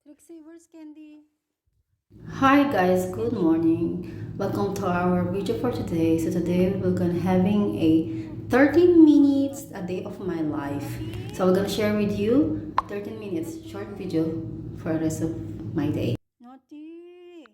Trixie, where's Candy? Hi guys, good morning. Welcome to our video for today. So today we're gonna having a 13 minutes a day of my life. So we're gonna share with you 13 minutes short video for the rest of my day. Naughty!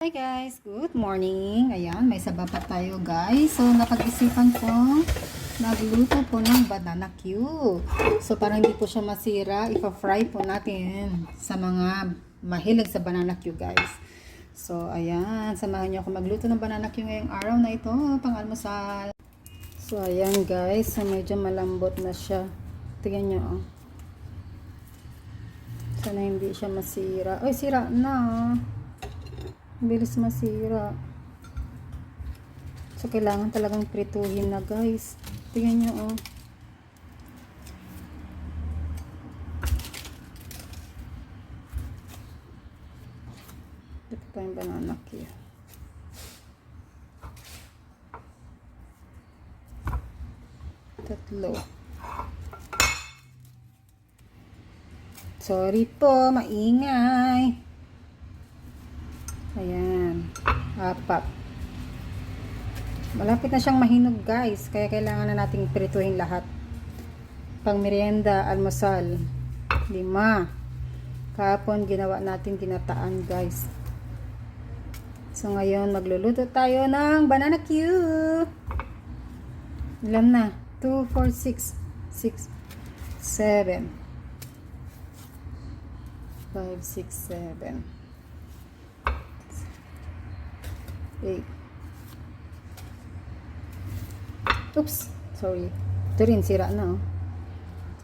Hi guys, good morning. Ayan, may saba pa tayo guys. So, napag-isipan ko magluto po ng banana cue. So, para hindi po siya masira, ipa-fry po natin sa mga mahilig sa banana cue guys. So, ayan, samahan niyo ako magluto ng banana cue ngayong araw na ito, pang-almusal. So, ayan guys, so medyo malambot na siya. Tingnan niyo oh. Sana hindi siya masira. Ay, sira na. Bilis masira. So, kailangan talagang prituhin na guys. Tingnan nyo oh. Ito pa yung banana cue. Tatlo. Sorry po, maingay. Ayan. Apat. Malapit na siyang mahinog guys. Kaya kailangan na nating prituhin lahat. Pang merienda, almusal. 5. Kahapon ginawa natin ginataan guys. So ngayon magluluto tayo ng banana cue. Ilan na? 2, 4, 6. 6, 7. 5, 6, 7. 8. Oops, sorry. Ito rin, sira na oh.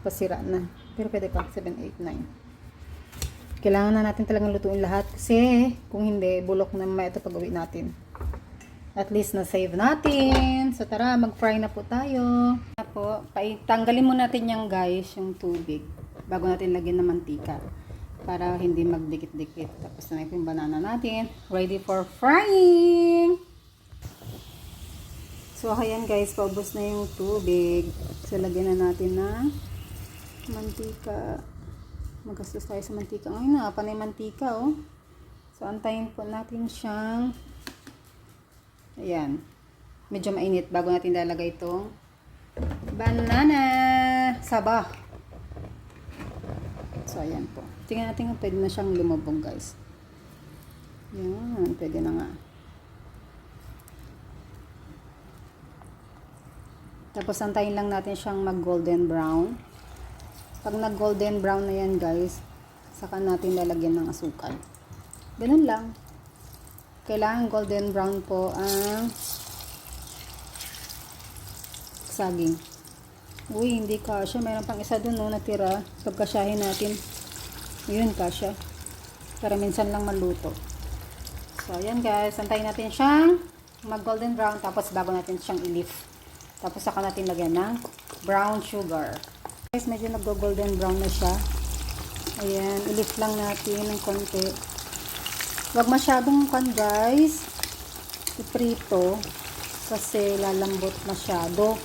Pasira na. Pero pwede pa, 7, 8, 9. Kailangan na natin talagang lutuin lahat. Kasi, kung hindi, bulok na mamaya ito pag uwi natin. At least, na-save natin. So, tara, mag-fry na po tayo. Po, tanggalin mo natin yung guys, yung tubig. Bago natin lagyan ng mantika. Para hindi magdikit-dikit. Tapos na yung banana natin. Ready for frying! So, ayan guys, paubos na yung tubig. So, lagyan na natin ng mantika. Magastos tayo sa mantika. Ngayon na, panay mantika oh. So, antayin po natin siyang ayan. Medyo mainit bago natin lalagay itong banana. Saba. So, ayan po. Tingnan natin kung pwede na siyang lumabog, guys. Yan, pwede na nga. Tapos, antayin lang natin siyang mag-golden brown. Pag nag-golden brown na yan, guys, saka natin lalagyan ng asukal. Ganun lang. Kailangan golden brown po ang saging. Uy, hindi kasya. Meron pang isa dun, no, natira. Pagkasyahin natin. Yun, kasya. Para minsan lang maluto. So, ayan guys. Antayin natin siyang mag-golden brown. Tapos, bago natin siyang i-leaf. Tapos, saka natin lagyan ng brown sugar. Guys, medyo nag-golden brown na siya. Ayan. I-leaf lang natin ng konti. Huwag masyadong guys. Iprito. Kasi lalambot masyado.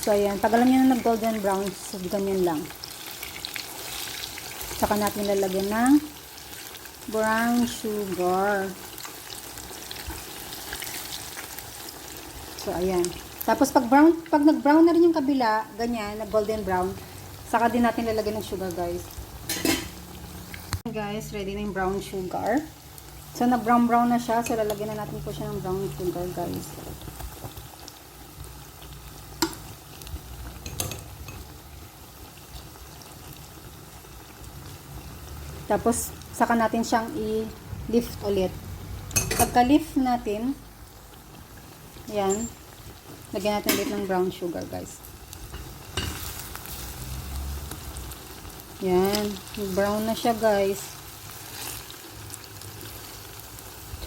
So, ayan. Pag alam nyo na nag-golden brown, so, ganyan lang. Saka natin lalagyan ng brown sugar. So, ayan. Tapos, pag nag-brown na rin yung kabila, ganyan, nag-golden brown, saka din natin lalagyan ng sugar, guys. Guys, ready na yung brown sugar. So, nag-brown na siya. So, lalagyan na natin po siya ng brown sugar, guys. Tapos, saka natin siyang i-lift ulit. Pagka-lift natin, yan, lagyan natin ulit ng brown sugar, guys. Yan, brown na siya, guys.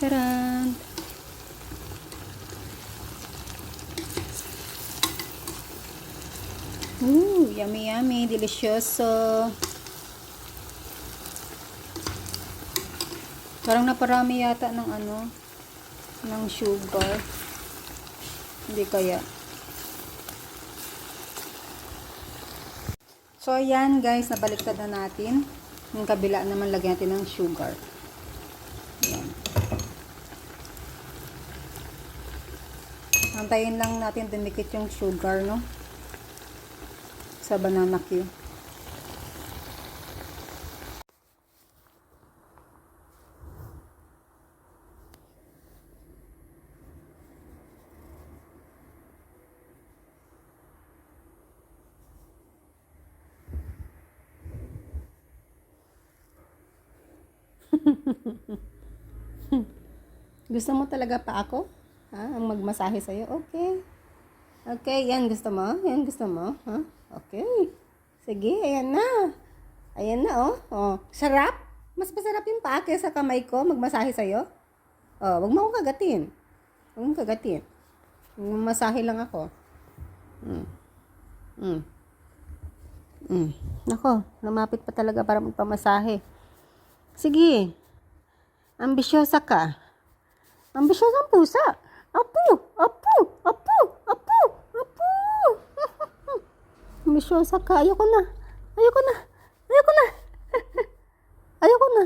Tcharan! Yummy, yummy. Delicioso. Parang naparami yata ng ano, ng sugar. Hindi kaya. So, ayan guys, nabaliktad na natin. Yung kabila naman, lagyan natin ng sugar. Ayan. Antayin lang natin dumikit yung sugar, no? Sa banana cue. Gusto mo talaga pa ako? Ha? Ang magmasahe sa'yo? Okay. Okay, yan gusto mo? Yan gusto mo? Ha? Okay. Sige, ayan na. Ayan na, oh. Oh. Sarap? Mas masarap yung paa kaysa kamay ko magmasahe sa'yo? Oh, wag mo akong kagatin. Wag mong kagatin. Masahe lang ako. Mm. Mm. Mm. Nako, lumapit pa talaga para magpamasahe. Sige. Ambisyosa ka. Ambisyosang pusa. Apo! Apo! Apo! Apo! Apo! Ambisyosa ka. Ayoko na. Ayoko na. Ayoko na. Ayoko na.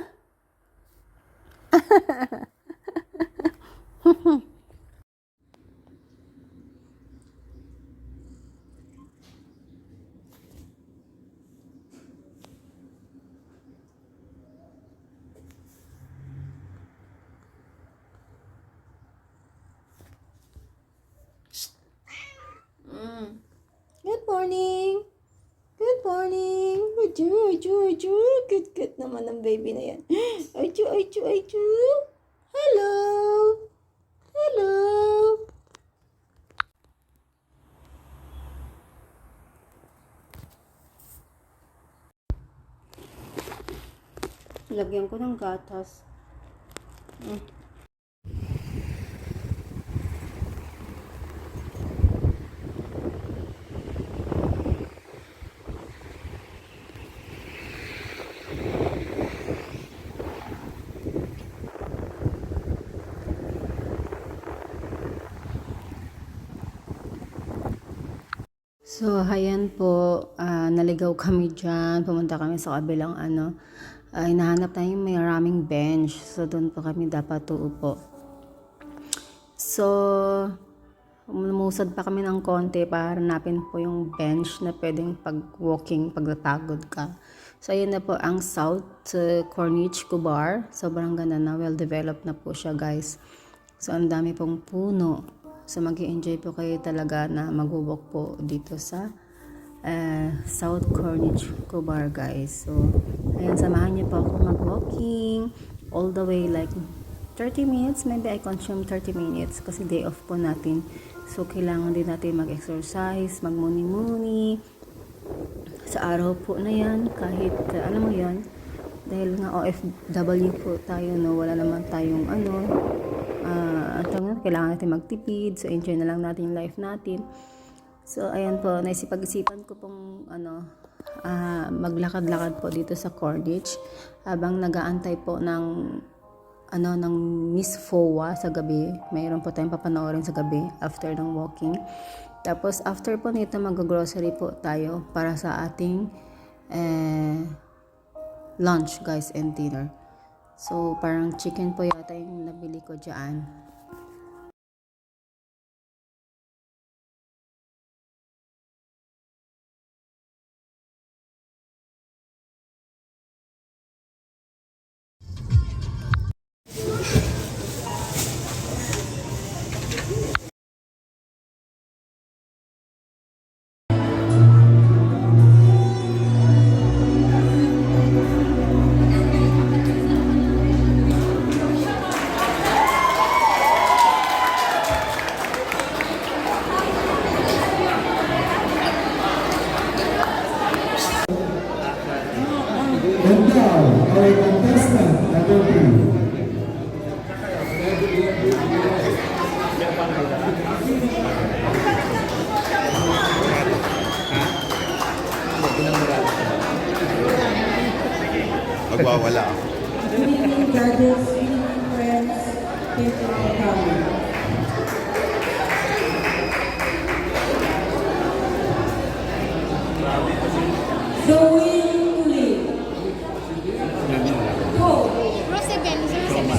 Good morning. Good morning. Aju. Good naman ang baby na yan. Aju. Hello. Hello. Lagyan ko ng gatas. So, ayan po, naligaw kami dyan. Pumunta kami sa kabilang hinahanap tayong may maraming bench. So, doon po kami dapat uupo. So, lumusad pa kami ng konti para hanapin po yung bench na pwedeng pag-walking, pagpagod ka. So, ayan na po ang South Corniche Bar. Sobrang ganda na, well-developed na po siya, guys. So, ang dami pong puno. So, mag-i-enjoy po kayo talaga na mag-walk po dito sa South Corniche Bar, guys. So, ayan, samahan niyo po ako mag-walking all the way like 30 minutes. Maybe I consume 30 minutes kasi day off po natin. So, kailangan din natin mag-exercise, mag-muni-muni sa araw po na yan. Kahit, alam mo yan, dahil nga OFW po tayo, no, wala naman tayong kailangan natin magtipid. So, enjoy na lang natin yung life natin. So, ayan po, naisipag-isipan ko pong maglakad-lakad po dito sa Corniche habang nag-aantay po ng Miss FOA sa gabi. Mayroon po tayong papanoorin sa gabi after ng walking. Tapos, after po nito, mag-grocery po tayo para sa ating lunch, guys, and dinner. So, parang chicken po yata yung nabili ko dyan. And now, our contestant number 3. Magwawala ako. Good evening, judges, good evening, friends. Thank you for coming. The will to live. Hope, the most essential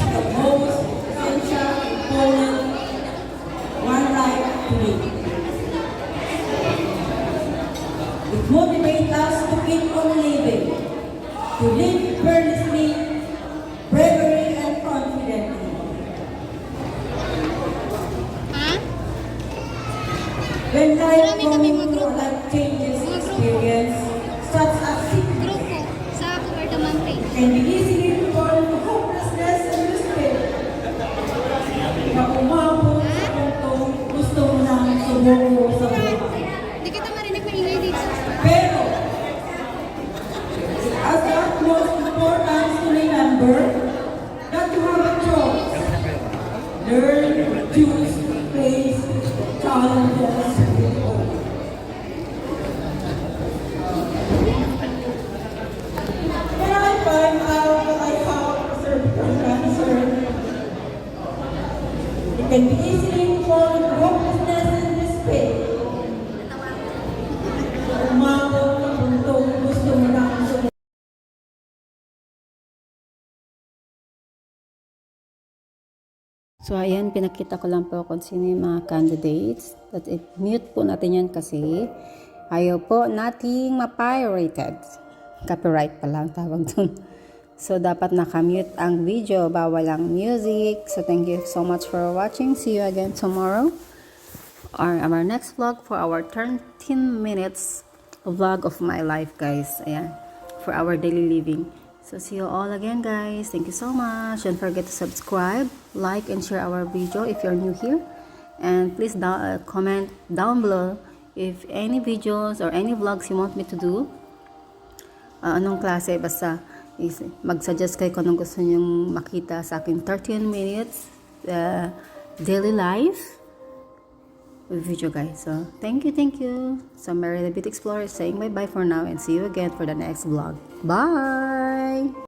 component, one life to live. It motivates us to keep on living, to live fearlessly, bravery and confidently. When life goes through life changes experience, such as sickness, Grupo sa Kuwerdaman page. can be easily to fall into hopelessness and despair. Na umabot sa puntong gusto mo nang sumuko sa buhay. Hindi kita marinig maingay dito. Pero, as the utmost importance to remember that you have a choice. Learn, choose, face, challenges, with hope. When I find out that I have cervical cancer, it can be easily to fall into hopelessness and despair. Umabot sa puntong gusto mo nang sumuko. So, ayan, pinakita ko lang po kung sino yung mga candidates. That mute po natin yan kasi ayaw po nating ma-pirated. Copyright pa lang tawag dun. So, dapat nakamute ang video, bawal ang music. So, thank you so much for watching. See you again tomorrow. Or our next vlog for our 13 minutes vlog of my life, guys. Ayan, for our daily living. So, see you all again, guys. Thank you so much. Don't forget to subscribe, like, and share our video if you're new here. And please comment down below if any videos or any vlogs you want me to do. Anong klase, basta mag-suggest kayo kung anong gusto nyong makita sa akin 13 minutes daily life video, guys. So, thank you. So, Mary the Beauty Explorer saying bye-bye for now and see you again for the next vlog. Bye!